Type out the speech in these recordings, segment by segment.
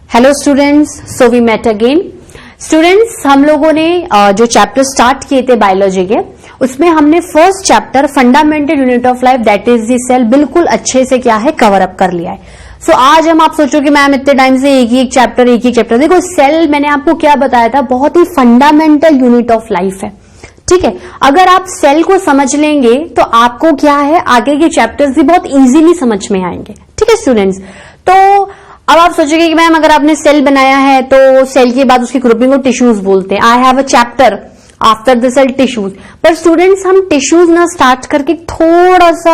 Hello students, so we met again. Students, हम लोगों ने जो चैप्टर स्टार्ट किए थे बायोलॉजी के, उसमें हमने first chapter fundamental unit of life that is the cell बिल्कुल अच्छे से क्या है कवर अप कर लिया है। सो आज हम आप सोचो कि मैम इतने टाइम से एक ही चैप्टर देखो, सेल मैंने आपको क्या बताया था, बहुत ही फंडामेंटल यूनिट ऑफ लाइफ है। ठीक है, अगर आप सेल को समझ लेंगे तो आपको क्या है आगे के चैप्टर्स भी बहुत इजीली समझ में आएंगे। ठीक है स्टूडेंट्स, तो अब आप सोचोगे कि मैम अगर आपने सेल बनाया है तो सेल के बाद उसकी ग्रुपिंग को टिश्यूज बोलते हैं। I have a chapter after the cell tissues. पर स्टूडेंट्स, हम टिश्यूज ना स्टार्ट करके थोड़ा सा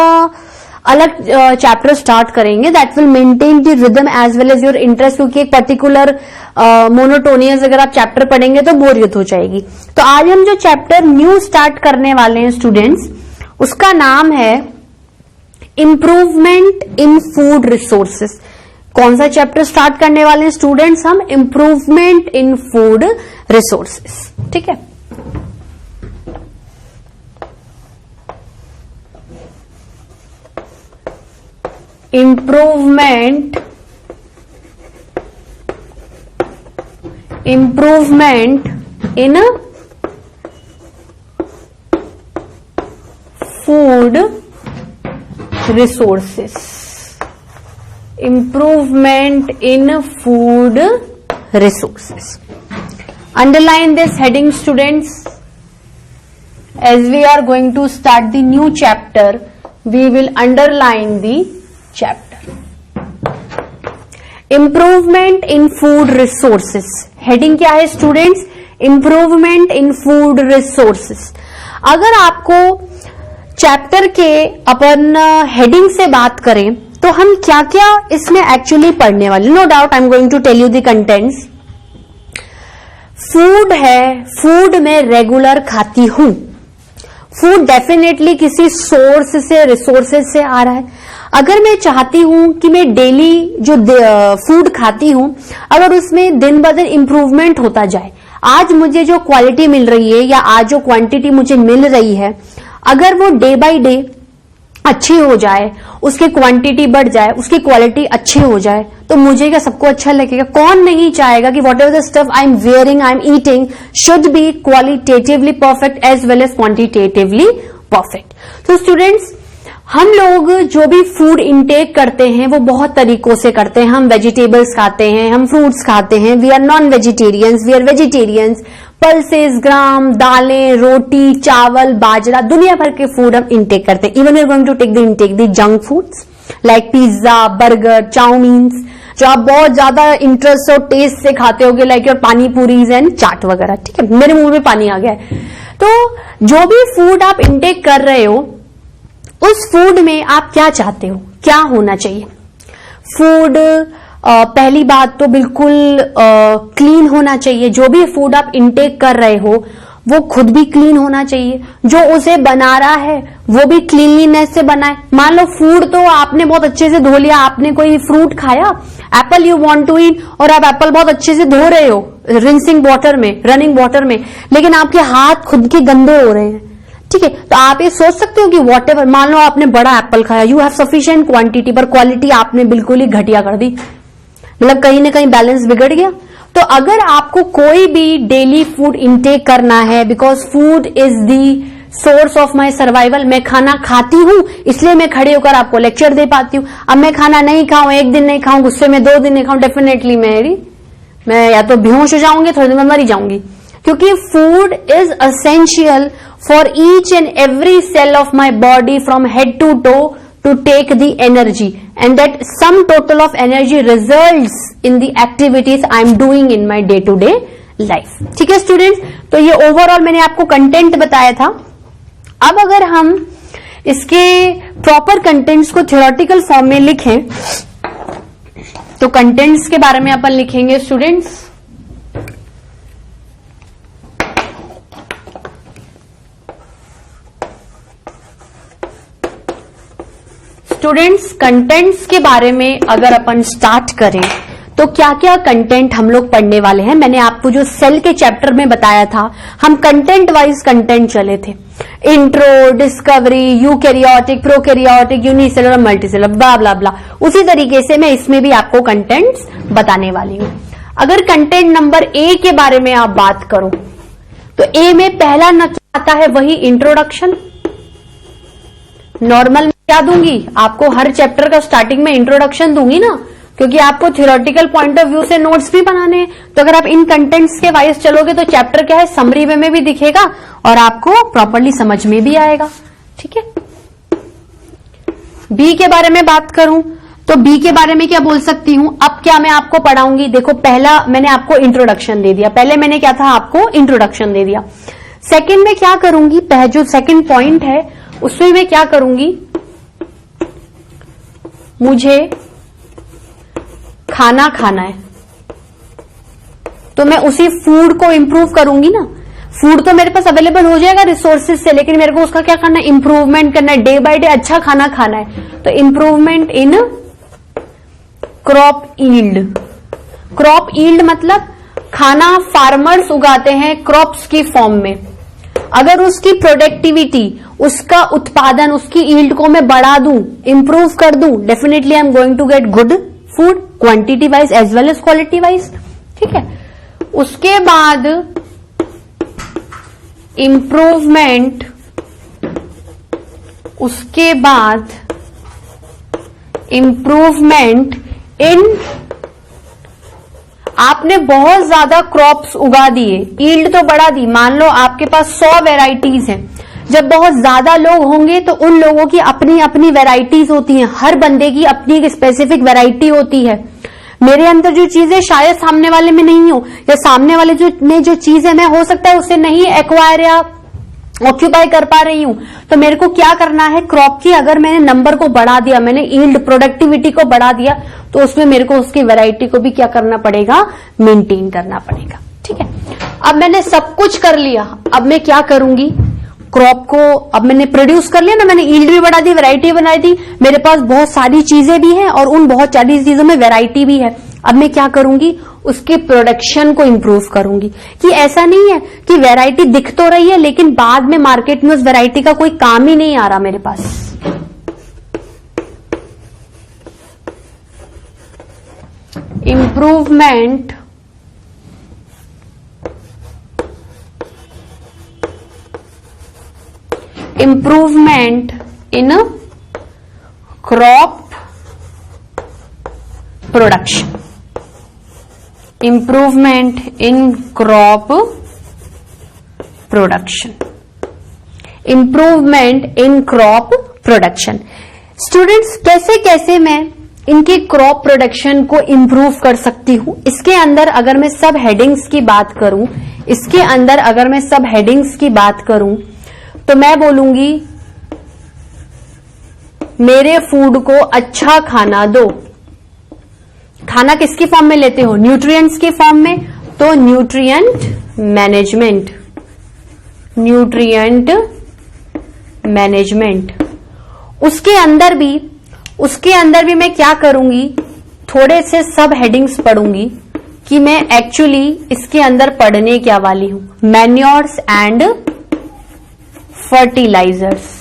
अलग चैप्टर स्टार्ट करेंगे that will maintain the rhythm as well as your interest, क्योंकि एक पर्टिकुलर मोनोटोनियस अगर आप चैप्टर पढ़ेंगे तो बोरियत हो जाएगी। तो आज हम जो चैप्टर न्यू स्टार्ट करने वाले हैं स्टूडेंट्स, उसका नाम है इंप्रूवमेंट इन फूड रिसोर्सेस। कौन सा चैप्टर स्टार्ट करने वाले हैं स्टूडेंट्स? हम इंप्रूवमेंट इन फूड रिसोर्सेस। ठीक है, improvement in food resources. Improvement in food resources. Underline this heading students. As we are going to start the new chapter, we will underline the chapter. Improvement in food resources. Heading क्या है students? Improvement in food resources. अगर आपको chapter के अपन heading से बात करें तो हम क्या क्या इसमें एक्चुअली पढ़ने वाले, no doubt I am going to tell you the contents. Food है, फूड में रेगुलर खाती हूं। फूड डेफिनेटली किसी सोर्स से, रिसोर्सेज से आ रहा है। अगर मैं चाहती हूं कि मैं डेली जो फूड खाती हूं, अगर उसमें दिन ब दिन इंप्रूवमेंट होता जाए, आज मुझे जो क्वालिटी मिल रही है या आज जो क्वांटिटी मुझे मिल रही है, अगर वो डे बाय डे अच्छी हो जाए, उसकी क्वांटिटी बढ़ जाए, उसकी क्वालिटी अच्छी हो जाए, तो मुझे क्या सबको अच्छा लगेगा? कौन नहीं चाहेगा कि whatever the stuff I am wearing, I am eating should be qualitatively perfect as well as quantitatively perfect. तो स्टूडेंट्स, हम लोग जो भी फूड इंटेक करते हैं वो बहुत तरीकों से करते हैं। हम वेजिटेबल्स खाते हैं, हम फ्रूट्स खाते हैं, we are non vegetarians, we are vegetarians. Pulses, gram, दालें, रोटी, चावल, बाजरा, दुनिया भर के फूड हम इंटेक करते हैं। Even we are going to take the intake the junk foods like pizza, burger, chowmeins, जो आप बहुत ज्यादा इंटरेस्ट और टेस्ट से खाते होगे, लाइक योर पानी पूरीज एंड चाट वगैरह। ठीक है, मेरे मुंह में पानी आ गया है। तो जो भी फूड आप इंटेक कर रहे हो, उस फूड में आप क्या चाहते हो, क्या होना चाहिए? फूड पहली बात तो बिल्कुल क्लीन होना चाहिए। जो भी फूड आप इंटेक कर रहे हो वो खुद भी क्लीन होना चाहिए, जो उसे बना रहा है वो भी क्लीनलीनेस से बनाए। मान लो फूड तो आपने बहुत अच्छे से धो लिया, आपने कोई फ्रूट खाया, apple you want to eat, और आप एप्पल बहुत अच्छे से धो रहे हो रिंसिंग वाटर में, रनिंग वाटर में, लेकिन आपके हाथ खुद के गंदे हो रहे हैं। ठीक है, तो आप ये सोच सकते हो कि वॉट एवर, मान लो आपने बड़ा एप्पल खाया, यू हैव सफिशिएंट क्वांटिटी, पर क्वालिटी आपने बिल्कुल ही घटिया कर दी, मतलब कहीं ना कहीं बैलेंस बिगड़ गया। तो अगर आपको कोई भी डेली फूड इंटेक करना है, because food is the source of my survival, मैं खाना खाती हूं इसलिए मैं खड़े होकर आपको लेक्चर दे पाती हूं। अब मैं खाना नहीं खाऊं, एक दिन नहीं खाऊं, गुस्से में 2 दिन नहीं खाऊं, डेफिनेटली मैं या तो बेहोश हो जाऊंगी, थोड़ी देर में मरी जाऊंगी, क्योंकि food is essential for each and every cell of my body from head to toe to take the energy, and that sum total of energy results in the activities I am doing in my day to day life. ठीक है students, तो ये overall मैंने आपको content बताया था। अब अगर हम इसके प्रॉपर कंटेंट्स को थ्योरेटिकल फॉर्म में लिखें, तो कंटेंट्स के बारे में अपन लिखेंगे स्टूडेंट्स, कंटेंट्स के बारे में अगर अपन स्टार्ट करें तो क्या क्या कंटेंट हम लोग पढ़ने वाले हैं। मैंने आपको जो सेल के चैप्टर में बताया था, हम कंटेंट वाइज कंटेंट चले थे। Intro, discovery, eukaryotic, prokaryotic, unicellular, multicellular, blah blah blah. उसी तरीके से मैं इसमें भी आपको कंटेंट्स बताने वाली हूं। अगर कंटेंट नंबर ए के बारे में आप बात करो तो ए में पहला न क्या आता है, वही इंट्रोडक्शन। नॉर्मल में क्या दूंगी आपको, हर चैप्टर का स्टार्टिंग में इंट्रोडक्शन दूंगी ना, क्योंकि आपको थ्योरेटिकल पॉइंट ऑफ व्यू से नोट्स भी बनाने हैं। तो अगर आप इन कंटेंट्स के वाइज चलोगे तो चैप्टर क्या है, समरी वे में भी दिखेगा और आपको प्रॉपर्ली समझ में भी आएगा। ठीक है। बी के बारे में बात करूं तो बी के बारे में क्या बोल सकती हूं, अब क्या मैं आपको पढ़ाऊंगी। देखो पहला मैंने आपको इंट्रोडक्शन दे दिया, पहले मैंने क्या था, आपको इंट्रोडक्शन दे दिया। सेकंड में क्या करूंगी, जो सेकंड पॉइंट है उसमें मैं क्या करूंगी, मुझे खाना खाना है तो मैं उसी फूड को इंप्रूव करूंगी ना। फूड तो मेरे पास अवेलेबल हो जाएगा रिसोर्सेज से, लेकिन मेरे को उसका क्या करना है, इंप्रूवमेंट करना है, डे बाय डे अच्छा खाना खाना है। तो improvement in crop yield. Crop yield मतलब खाना फार्मर्स उगाते हैं क्रॉप्स की फॉर्म में। अगर उसकी प्रोडक्टिविटी, उसका उत्पादन, उसकी ईल्ड को मैं बढ़ा दूं, इंप्रूव कर दूं, definitely I am going to get good food, quantity wise as well as quality wise. ठीक है। उसके बाद इंप्रूवमेंट, उसके बाद इंप्रूवमेंट इन, आपने बहुत ज्यादा क्रॉप्स उगा दिए, ईल्ड तो बढ़ा दी, मान लो आपके पास 100 वेराइटीज हैं। जब बहुत ज्यादा लोग होंगे तो उन लोगों की अपनी अपनी वेराइटीज होती हैं, हर बंदे की अपनी एक स्पेसिफिक वेराइटी होती है। मेरे अंदर जो चीज है शायद सामने वाले में नहीं हो, या सामने वाले जो चीज है मैं हो सकता है उससे नहीं एक्वायर या ऑक्यूपाई कर पा रही हूं। तो मेरे को क्या करना है, क्रॉप की अगर मैंने नंबर को बढ़ा दिया, मैंने ईल्ड प्रोडक्टिविटी को बढ़ा दिया, तो उसमें मेरे को उसकी वैरायटी को भी क्या करना पड़ेगा, मेंटेन करना पड़ेगा। ठीक है। अब मैंने सब कुछ कर लिया, अब मैं क्या करूंगी, क्रॉप को अब मैंने प्रोड्यूस कर लिया ना, मैंने ईल्ड भी बढ़ा दी, वैरायटी बना दी, मेरे पास बहुत सारी चीजें भी हैं और उन बहुत सारी चीजों में वैरायटी भी है। अब मैं क्या करूंगी, उसके प्रोडक्शन को इंप्रूव करूंगी। कि ऐसा नहीं है कि वैरायटी दिख तो रही है लेकिन बाद में मार्केट में उस वैरायटी का कोई काम ही नहीं आ रहा मेरे पास। Improvement in crop production. Improvement in crop production. Improvement in crop production. Students कैसे कैसे मैं इनकी क्रॉप प्रोडक्शन को इंप्रूव कर सकती हूं, इसके अंदर अगर मैं सब हेडिंग्स की बात करूं, तो मैं बोलूंगी मेरे फूड को अच्छा खाना दो। खाना किसकी फॉर्म में लेते हो, न्यूट्रिएंट्स की फॉर्म में, तो न्यूट्रिएंट मैनेजमेंट। उसके अंदर भी मैं क्या करूंगी, थोड़े से सब हेडिंग्स पढ़ूंगी कि मैं एक्चुअली इसके अंदर पढ़ने क्या वाली हूं, मैन्योर्स एंड फर्टिलाइजर्स।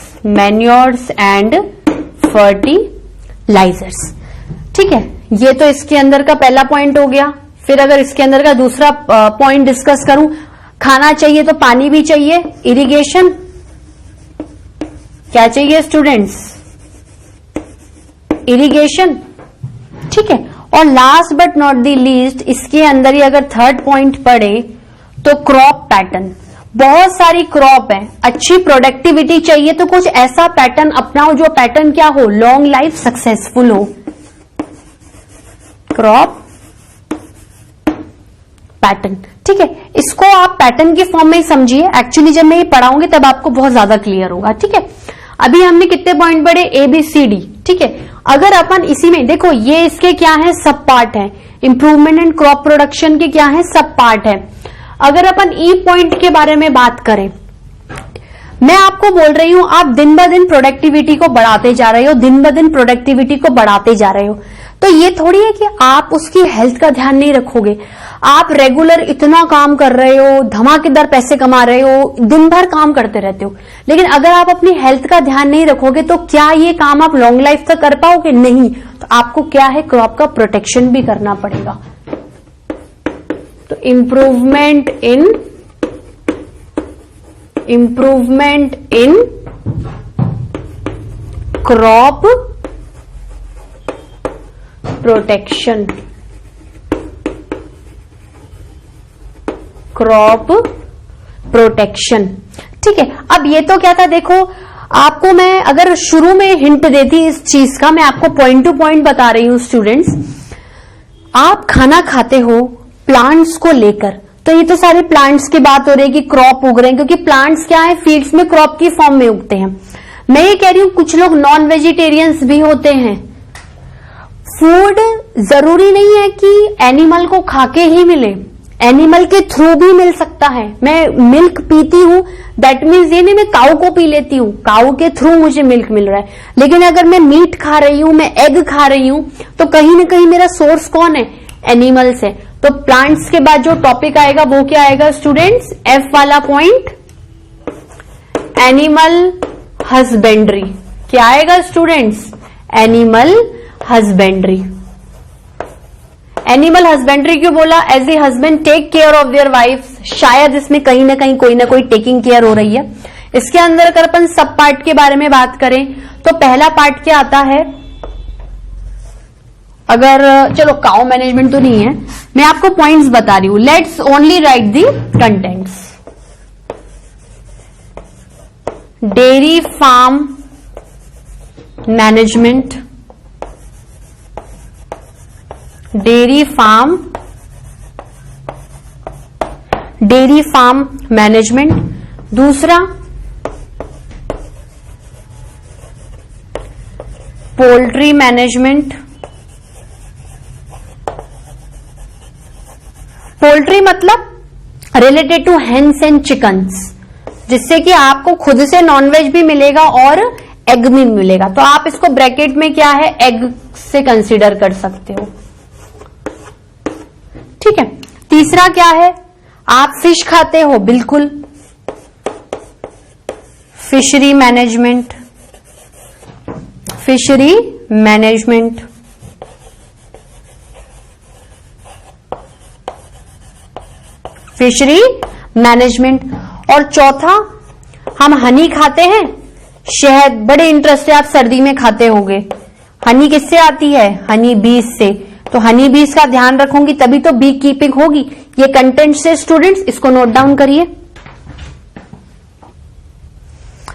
ठीक है, ये तो इसके अंदर का पहला पॉइंट हो गया। फिर अगर इसके अंदर का दूसरा पॉइंट डिस्कस करूं, खाना चाहिए तो पानी भी चाहिए, इरिगेशन। क्या चाहिए स्टूडेंट्स, इरिगेशन। ठीक है। और last but not the least, इसके अंदर ही अगर थर्ड पॉइंट पढ़े तो क्रॉप पैटर्न। बहुत सारी क्रॉप है, अच्छी प्रोडक्टिविटी चाहिए तो कुछ ऐसा पैटर्न अपनाओ जो पैटर्न क्या हो, लॉन्ग लाइफ सक्सेसफुल हो। Crop pattern. ठीक है, इसको आप पैटर्न की फॉर्म में ही समझिए। एक्चुअली जब मैं ये पढ़ाऊंगी तब आपको बहुत ज्यादा क्लियर होगा। ठीक है, अभी हमने कितने पॉइंट पढ़े, ABCD। ठीक है, अगर अपन इसी में देखो, ये इसके क्या है, सब पार्ट है। इंप्रूवमेंट एंड क्रॉप प्रोडक्शन के क्या है, सब पार्ट है। अगर अपन ई पॉइंट के बारे में बात करें, मैं आपको बोल रही हूं आप दिन ब दिन प्रोडक्टिविटी को बढ़ाते जा रहे हो, तो ये थोड़ी है कि आप उसकी हेल्थ का ध्यान नहीं रखोगे। आप रेगुलर इतना काम कर रहे हो, धमाकेदार पैसे कमा रहे हो, दिन भर काम करते रहते हो, लेकिन अगर आप अपनी हेल्थ का ध्यान नहीं रखोगे तो क्या ये काम आप लॉन्ग लाइफ तक कर पाओगे? नहीं। तो आपको क्या है, क्रॉप का प्रोटेक्शन भी करना पड़ेगा। तो improvement in crop protection, crop protection. ठीक है, अब ये तो क्या था, देखो आपको मैं अगर शुरू में हिंट देती इस चीज का, मैं आपको पॉइंट टू पॉइंट बता रही हूं स्टूडेंट्स। आप खाना खाते हो प्लांट्स को लेकर, तो ये तो सारे प्लांट्स की बात हो रही है कि क्रॉप उग रहे हैं, क्योंकि प्लांट्स क्या है, फील्ड्स में क्रॉप की फॉर्म में उगते हैं। मैं ये कह रही हूं कुछ लोग नॉन वेजिटेरियंस भी होते हैं। फूड जरूरी नहीं है कि एनिमल को खाके ही मिले, एनिमल के थ्रू भी मिल सकता है। मैं मिल्क पीती हूं, दैट मीन्स ये नहीं मैं काऊ को पी लेती हूं, काऊ के थ्रू मुझे मिल्क मिल रहा है। लेकिन अगर मैं मीट खा रही हूं, मैं एग खा रही हूं, तो कहीं ना कहीं मेरा सोर्स कौन है, एनिमल्स है। तो प्लांट्स के बाद जो टॉपिक आएगा वो क्या आएगा स्टूडेंट्स, एफ वाला पॉइंट, एनिमल हस्बेंड्री। क्या आएगा students, animal husbandry. Animal husbandry क्यों बोला, as a husband take care of their wife, शायद इसमें कहीं ना कहीं कोई ना कोई टेकिंग केयर हो रही है। इसके अंदर अगर अपन सब पार्ट के बारे में बात करें तो पहला पार्ट क्या आता है, अगर चलो काउ मैनेजमेंट तो नहीं है, मैं आपको पॉइंट्स बता रही हूं। Let's only write the contents. Dairy farm management, dairy farm management. दूसरा पोल्ट्री मैनेजमेंट। पोल्ट्री मतलब related to hens and chickens, जिससे कि आपको खुद से नॉनवेज भी मिलेगा और एग भी मिलेगा। तो आप इसको ब्रैकेट में क्या है, एग से कंसीडर कर सकते हो। ठीक है, तीसरा क्या है, आप फिश खाते हो, बिल्कुल, fishery management, fishery management. Fishery management. और चौथा, हम हनी खाते हैं, शहद, बड़े इंटरेस्ट से आप सर्दी में खाते होंगे। हनी किससे आती है, हनी बीज से। तो हनी बीज का ध्यान रखूंगी तभी तो बी कीपिंग होगी। ये कंटेंट से स्टूडेंट्स, इसको नोट डाउन करिए।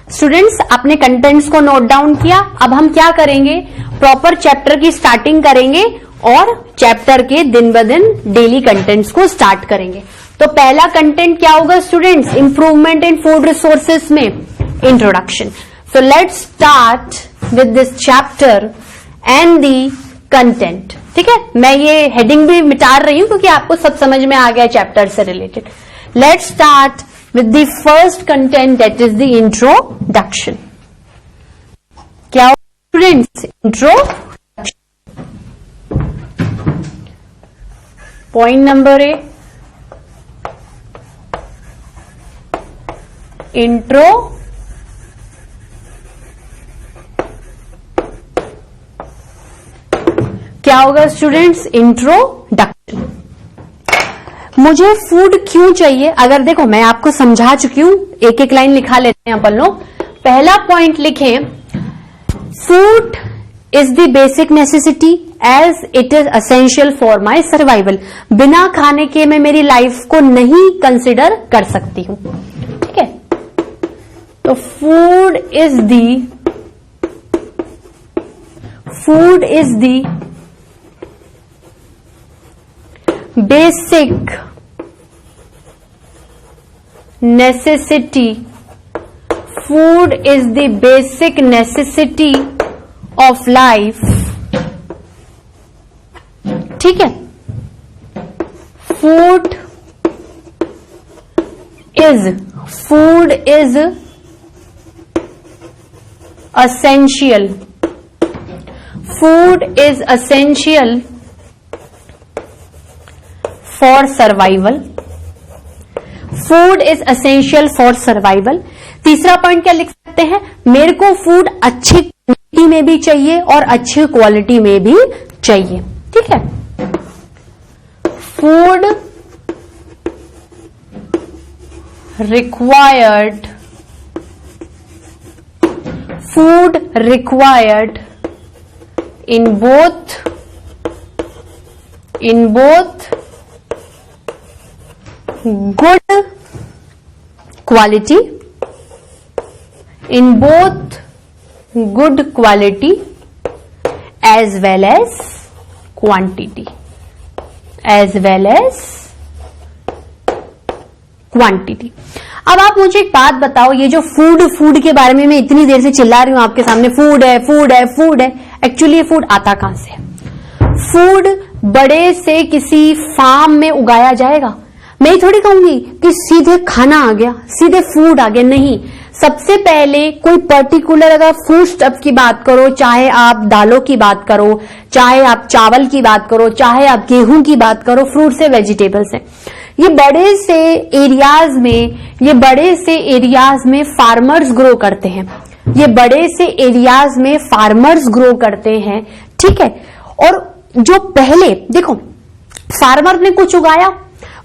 स्टूडेंट्स अपने कंटेंट्स को नोट डाउन किया। अब हम क्या करेंगे, प्रॉपर चैप्टर की स्टार्टिंग करेंगे और चैप्टर के दिन ब दिन डेली कंटेंट्स को स्टार्ट करेंगे। तो पहला कंटेंट क्या होगा students, improvement in food resources में introduction. So let's start with this chapter and the content. ठीक है, मैं ये हेडिंग भी मिटा रही हूं क्योंकि आपको सब समझ में आ गया चैप्टर से related. Let's start with the first content, that is the introduction. क्या students, introduction. Point number A, intro क्या होगा स्टूडेंट्स, इंट्रोडक्शन। मुझे फूड क्यों चाहिए, अगर देखो मैं आपको समझा चुकी हूं, एक एक लाइन लिखा लेते हैं अपन लोग। पहला पॉइंट लिखें, food is the basic necessity as it is essential for my survival. बिना खाने के मैं मेरी लाइफ को नहीं कंसिडर कर सकती हूं। ठीक है, तो food is the basic necessity. Food is the basic necessity of life. ठीक है, food is essential. Food is essential for survival, food is essential for survival. तीसरा पॉइंट क्या लिख सकते हैं, मेरे को फूड अच्छी क्वांटिटी में भी चाहिए और अच्छी क्वालिटी में भी चाहिए। ठीक है, food required, food required in both good quality, in both good quality as well as quantity, as well as quantity। अब आप मुझे एक बात बताओ, ये जो फूड के बारे में मैं इतनी देर से चिल्ला रही हूं आपके सामने, फूड है फूड है फूड है, एक्चुअली ये फूड आता कहां से है? फूड बड़े से किसी फार्म में उगाया जाएगा। मैं ही थोड़ी कहूंगी कि सीधे खाना आ गया, सीधे फूड आ गया, नहीं। सबसे पहले कोई पर्टिकुलर अगर फूड स्टफ की बात करो, चाहे आप दालों की बात करो, चाहे आप चावल की बात करो, चाहे आप गेहूं की बात करो, फ्रूट से वेजिटेबल से, ये बड़े से एरियाज में फार्मर्स ग्रो करते हैं, ये बड़े से एरियाज में फार्मर्स ग्रो करते हैं। ठीक है, और जो पहले देखो फार्मर ने कुछ उगाया,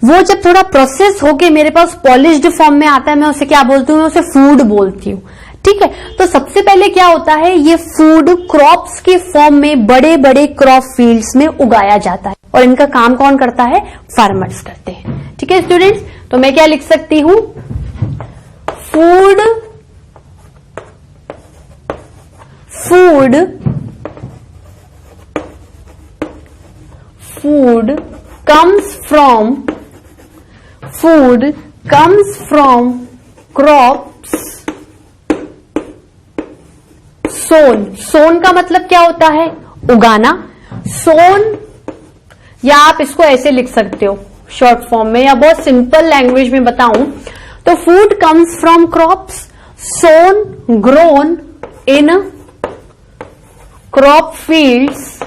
वो जब थोड़ा प्रोसेस होके मेरे पास पॉलिश्ड फॉर्म में आता है, मैं उसे क्या बोलती हूँ, मैं उसे फूड बोलती हूँ। ठीक है, तो सबसे पहले क्या होता है, ये फूड क्रॉप्स के फॉर्म में बड़े बड़े क्रॉप फील्ड्स में उगाया जाता है, और इनका काम कौन करता है, फार्मर्स करते हैं। ठीक है स्टूडेंट्स, तो मैं क्या लिख सकती हूं, food comes from crops sown का मतलब क्या होता है, उगाना। sown, या आप इसको ऐसे लिख सकते हो शॉर्ट फॉर्म में, या बहुत सिंपल लैंग्वेज में बताऊं तो food comes from crops sown grown in crop fields.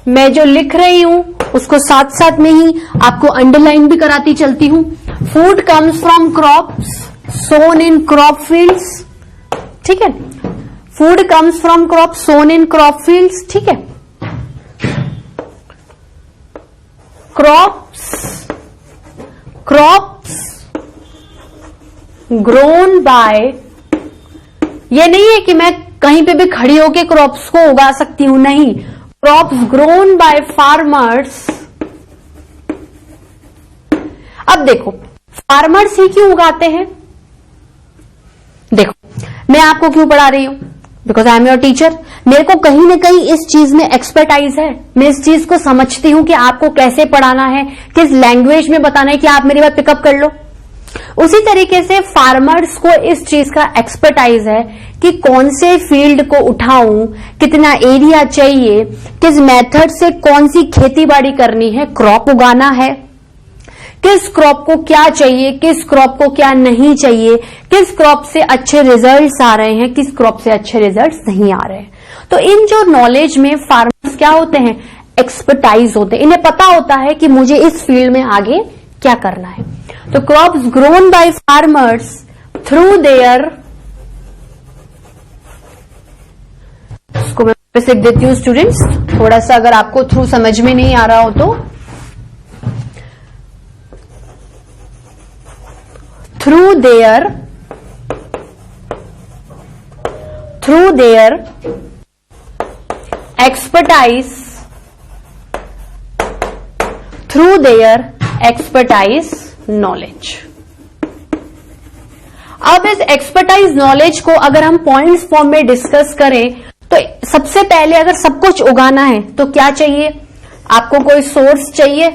मैं जो लिख रही हूं उसको साथ साथ में ही आपको अंडरलाइन भी कराती चलती हूं। Food comes from crops sown in crop fields. ठीक है, food comes from crop sown in crop fields. ठीक है, क्रॉप्स ग्रोन बाय, ये नहीं है कि मैं कहीं पे भी खड़ी होके क्रॉप्स को उगा सकती हूं, नहीं। Crops grown by farmers. अब देखो फार्मर्स ही क्यों उगाते हैं, देखो मैं आपको क्यों पढ़ा रही हूं, because I am your teacher. मेरे को कहीं ना कहीं इस चीज में एक्सपर्टाइज है, मैं इस चीज को समझती हूं कि आपको कैसे पढ़ाना है, किस लैंग्वेज में बताना है कि आप मेरी बात पिकअप कर लो। उसी तरीके से फार्मर्स को इस चीज का एक्सपर्टाइज है कि कौन से फील्ड को उठाऊं, कितना एरिया चाहिए, किस मेथड से कौन सी खेती बाड़ी करनी है, क्रॉप उगाना है, किस क्रॉप को क्या चाहिए, किस क्रॉप को क्या नहीं चाहिए, किस क्रॉप से अच्छे रिजल्ट्स आ रहे हैं, किस क्रॉप से अच्छे रिजल्ट्स नहीं आ रहे हैं। तो इन जो नॉलेज में फार्मर्स क्या होते हैं, एक्सपर्टाइज होते हैं, इन्हें पता होता है कि मुझे इस फील्ड में आगे क्या करना है। तो crops grown by farmers through their, इसको मैं लिख देती हूं स्टूडेंट्स, थोड़ा सा अगर आपको थ्रू समझ में नहीं आ रहा हो तो, through their expertise, through their expertise knowledge. अब इस एक्सपर्टाइज नॉलेज को अगर हम पॉइंट्स फॉर्म में डिस्कस करें तो सबसे पहले अगर सब कुछ उगाना है तो क्या चाहिए, आपको कोई सोर्स चाहिए,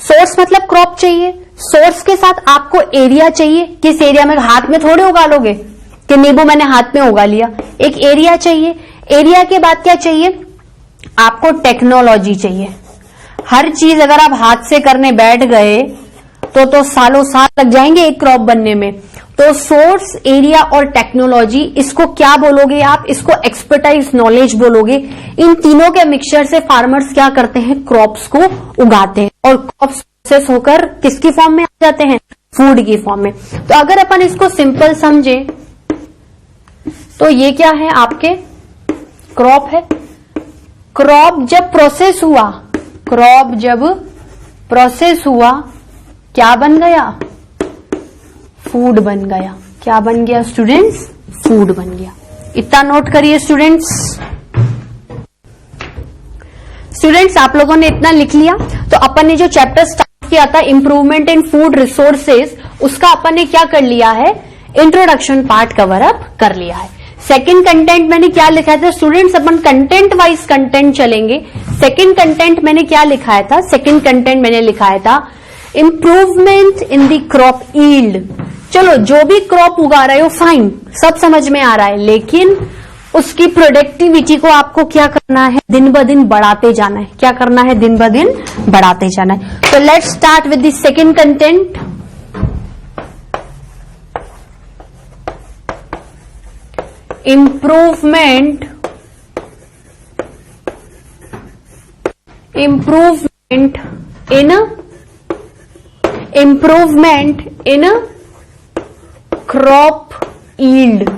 सोर्स मतलब क्रॉप चाहिए, सोर्स के साथ आपको एरिया चाहिए, किस एरिया में, हाथ में थोड़े उगा लोगे कि नींबू मैंने हाथ में उगा लिया, एक एरिया चाहिए। एरिया के बाद क्या चाहिए, आपको टेक्नोलॉजी चाहिए। हर चीज अगर आप हाथ से करने बैठ गए तो सालों साल लग जाएंगे एक क्रॉप बनने में। तो सोर्स, एरिया और टेक्नोलॉजी, इसको क्या बोलोगे आप? इसको एक्सपर्टाइज नॉलेज बोलोगे। इन तीनों के मिक्सचर से फार्मर्स क्या करते हैं? क्रॉप्स को उगाते हैं और क्रॉप्स प्रोसेस होकर किसकी फॉर्म में आ जाते हैं? फूड की फॉर्म में। तो अगर अपन इसको सिंपल समझे तो ये क्या है? आपके क्रॉप है। क्रॉप जब प्रोसेस हुआ, क्रॉप जब प्रोसेस हुआ क्या बन गया? फूड बन गया। क्या बन गया स्टूडेंट्स? फूड बन गया। इतना नोट करिए स्टूडेंट्स। स्टूडेंट्स आप लोगों ने इतना लिख लिया। तो अपन ने जो चैप्टर स्टार्ट किया था इंप्रूवमेंट इन फूड रिसोर्सेज, उसका अपन ने क्या कर लिया है? इंट्रोडक्शन पार्ट कवर अप कर लिया है। सेकंड कंटेंट मैंने क्या लिखा था स्टूडेंट्स? अपन कंटेंट वाइज कंटेंट चलेंगे। सेकंड कंटेंट मैंने क्या लिखाया था? सेकंड कंटेंट मैंने लिखाया था improvement in the crop yield. चलो जो भी क्रॉप उगा रहे हो फाइन, सब समझ में आ रहा है, लेकिन उसकी प्रोडक्टिविटी को आपको क्या करना है? दिन ब दिन बढ़ाते जाना है। क्या करना है? दिन ब दिन बढ़ाते जाना है। तो let's start with the second content. improvement in crop yield।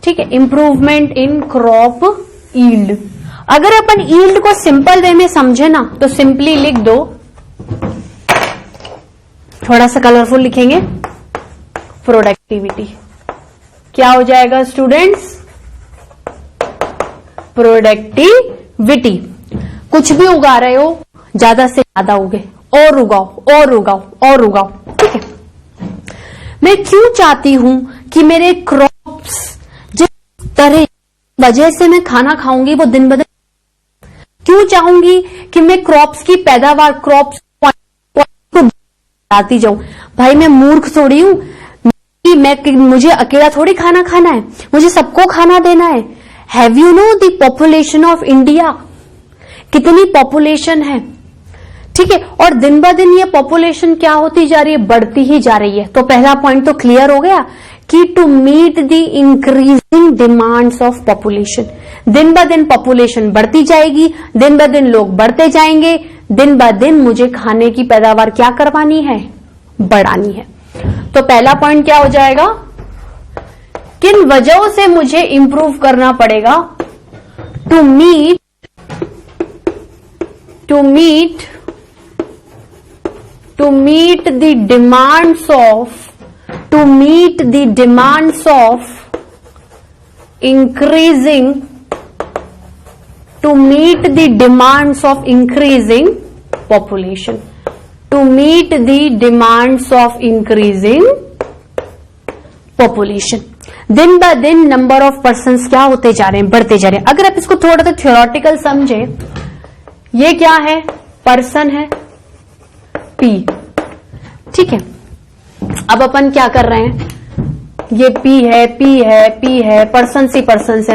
ठीक है, इंप्रूवमेंट इन क्रॉप यील्ड। अगर अपन यील्ड को सिंपल वे में समझे ना तो सिंपली लिख दो, थोड़ा सा कलरफुल लिखेंगे, प्रोडक्टिविटी। क्या हो जाएगा स्टूडेंट्स? प्रोडक्टिविटी। कुछ भी उगा रहे हो ज्यादा से ज्यादा उगे, और उगाओ और उगाओ और उगाओ। ठीक है, मैं क्यों चाहती हूं कि मेरे क्रॉप्स जिस तरह वजह से मैं खाना खाऊंगी वो दिन ब दिन, क्यों चाहूंगी कि मैं क्रॉप्स की पैदावार, क्रॉप्स को बढ़ाती जाऊं? भाई मैं मूर्ख थोड़ी हूं, मुझे अकेला थोड़ी खाना खाना है, मुझे सबको खाना देना है। Have you know the population of India? कितनी पॉपुलेशन है? ठीक है, और दिन ब दिन ये पॉपुलेशन क्या होती जा रही है? बढ़ती ही जा रही है। तो पहला पॉइंट तो क्लियर हो गया कि to meet the increasing demands of population, दिन ब दिन पॉपुलेशन बढ़ती जाएगी, दिन ब दिन लोग बढ़ते जाएंगे, दिन ब दिन मुझे खाने की पैदावार क्या करवानी है? बढ़ानी है। तो पहला पॉइंट क्या हो जाएगा? किन वजहों से मुझे इंप्रूव करना पड़ेगा? To meet the demands of increasing population, to meet the demands of increasing population। दिन ब दिन नंबर ऑफ पर्सन्स क्या होते जा रहे हैं? बढ़ते जा रहे हैं। अगर आप इसको थोड़ा सा थ्योरेटिकल समझे, ये क्या है? पर्सन है, पी। ठीक है, अब अपन क्या कर रहे हैं? ये पी है, पर्सन्स ही पर्सन्स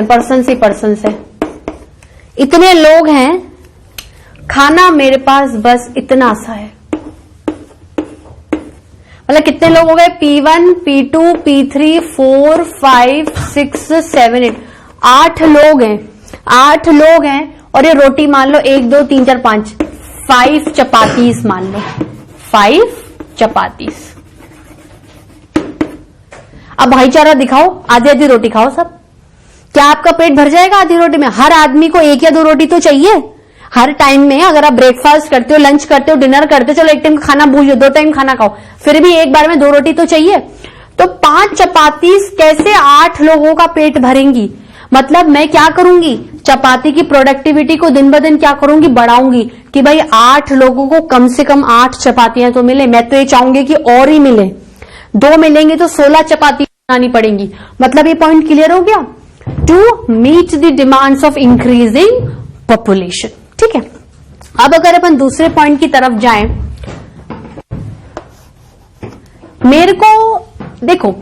है, इतने लोग हैं, खाना मेरे पास बस इतना सा है। मतलब कितने लोग हो गए? P1, P2, P3, 4, 5, 6, 7, 8, 8 लोग हैं। 8 लोग हैं और ये रोटी मान लो 1, 2, 3, 4, 5, 5 चपातीस मान लो, 5 चपातीस। अब भाईचारा दिखाओ, आधी आधी रोटी खाओ सब। क्या आपका पेट भर जाएगा आधी रोटी में? हर आदमी को 1 या 2 रोटी तो चाहिए हर टाइम में। अगर आप ब्रेकफास्ट करते हो, लंच करते हो, डिनर करते हो, चलो एक टाइम खाना भूल, 2 टाइम खाना खाओ, फिर भी एक बार में 2 रोटी तो चाहिए। तो 5 चपातीस कैसे 8 लोगों का पेट भरेंगी? मतलब मैं क्या करूंगी? चपाती की प्रोडक्टिविटी को दिन ब दिन क्या करूंगी? बढ़ाऊंगी कि भाई 8 लोगों को कम से कम 8 चपातियां तो मिले। मैं तो ये चाहूंगी कि और ही मिले, 2 मिलेंगे तो 16 चपाती बनानी पड़ेंगी। मतलब ये पॉइंट क्लियर हो गया? To meet the demands of increasing population. ठीक है, अब अगर अपन दूसरे पॉइंट की तरफ जाएं, मेरे को देखो,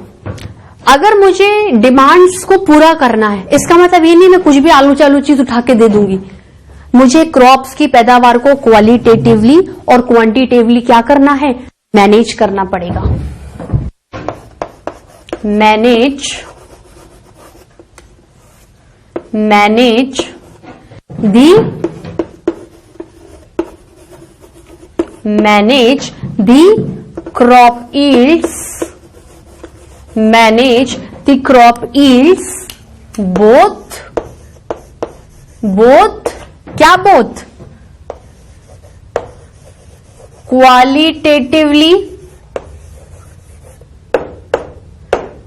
अगर मुझे डिमांड्स को पूरा करना है, इसका मतलब ये नहीं मैं कुछ भी आलू चालू चीज उठा के दे दूंगी। मुझे क्रॉप्स की पैदावार को क्वालिटेटिवली और क्वांटिटेटिवली क्या करना है, मैनेज करना पड़ेगा। Manage the crop yields, both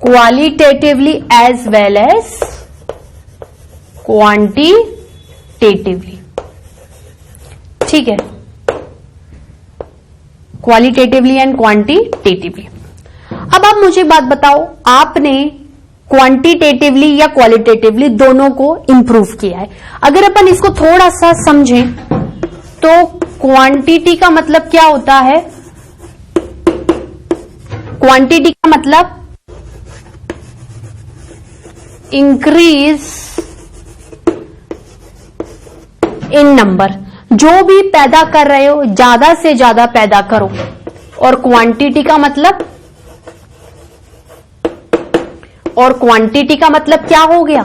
qualitatively as well as quantitatively। ठीक है, क्वालिटेटिवली एंड क्वांटिटेटिवली। अब आप मुझे बात बताओ, आपने क्वांटिटेटिवली या क्वालिटेटिवली दोनों को इंप्रूव किया है। अगर अपन इसको थोड़ा सा समझें तो क्वांटिटी का मतलब क्या होता है, क्वांटिटी का मतलब इंक्रीज इन नंबर, जो भी पैदा कर रहे हो ज्यादा से ज्यादा पैदा करो। और क्वांटिटी का मतलब क्या हो गया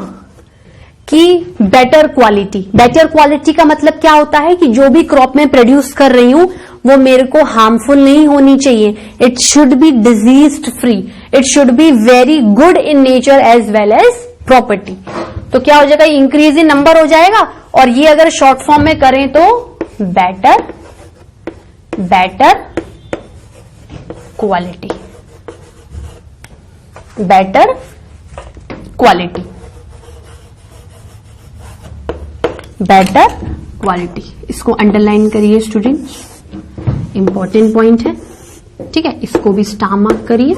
कि बेटर क्वालिटी। बेटर क्वालिटी का मतलब क्या होता है कि जो भी क्रॉप में प्रोड्यूस कर रही हूं वो मेरे को हार्मफुल नहीं होनी चाहिए। It should be disease free, it should be very good in nature as well as property. तो क्या हो जाएगा, इंक्रीज इन नंबर हो जाएगा। और ये अगर शॉर्ट फॉर्म में करें तो better quality, better quality, better quality. इसको अंडरलाइन करिए स्टूडेंट्स, इंपॉर्टेंट पॉइंट है। ठीक है, इसको भी स्टार मार्क करिए।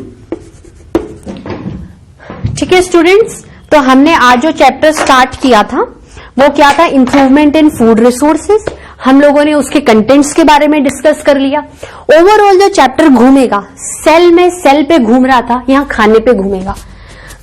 ठीक है स्टूडेंट्स, तो हमने आज जो चैप्टर स्टार्ट किया था वो क्या था, इंप्रूवमेंट इन फूड रिसोर्सेज। हम लोगों ने उसके कंटेंट्स के बारे में डिस्कस कर लिया। ओवरऑल जो चैप्टर घूमेगा, सेल पे घूम रहा था, यहां खाने पे घूमेगा।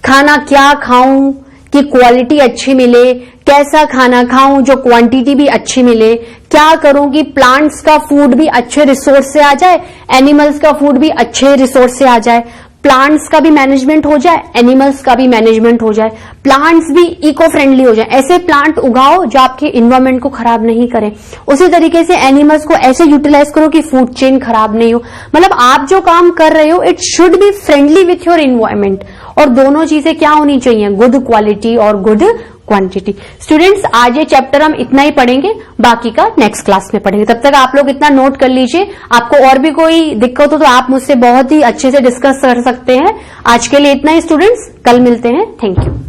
खाना क्या खाऊं कि क्वालिटी अच्छी मिले, कैसा खाना खाऊं जो क्वांटिटी भी अच्छी मिले, क्या करूं कि प्लांट्स का फूड भी अच्छे रिसोर्स से आ जाए, एनिमल्स का फूड भी अच्छे रिसोर्स से आ जाए, प्लांट्स का भी मैनेजमेंट हो जाए, एनिमल्स का भी मैनेजमेंट हो जाए, प्लांट्स भी इको फ्रेंडली हो जाए। ऐसे प्लांट उगाओ जो आपके इन्वायरमेंट को खराब नहीं करें। उसी तरीके से एनिमल्स को ऐसे यूटिलाइज करो कि फूड चेन खराब नहीं हो। मतलब आप जो काम कर रहे हो it should be friendly with your environment. और दोनों चीजें क्या होनी चाहिए, गुड क्वालिटी और गुड क्वांटिटी। स्टूडेंट्स, आज ये चैप्टर हम इतना ही पढ़ेंगे, बाकी का नेक्स्ट क्लास में पढ़ेंगे। तब तक आप लोग इतना नोट कर लीजिए। आपको और भी कोई दिक्कत हो तो आप मुझसे बहुत ही अच्छे से डिस्कस कर सकते हैं। आज के लिए इतना ही स्टूडेंट्स, कल मिलते हैं। Thank you.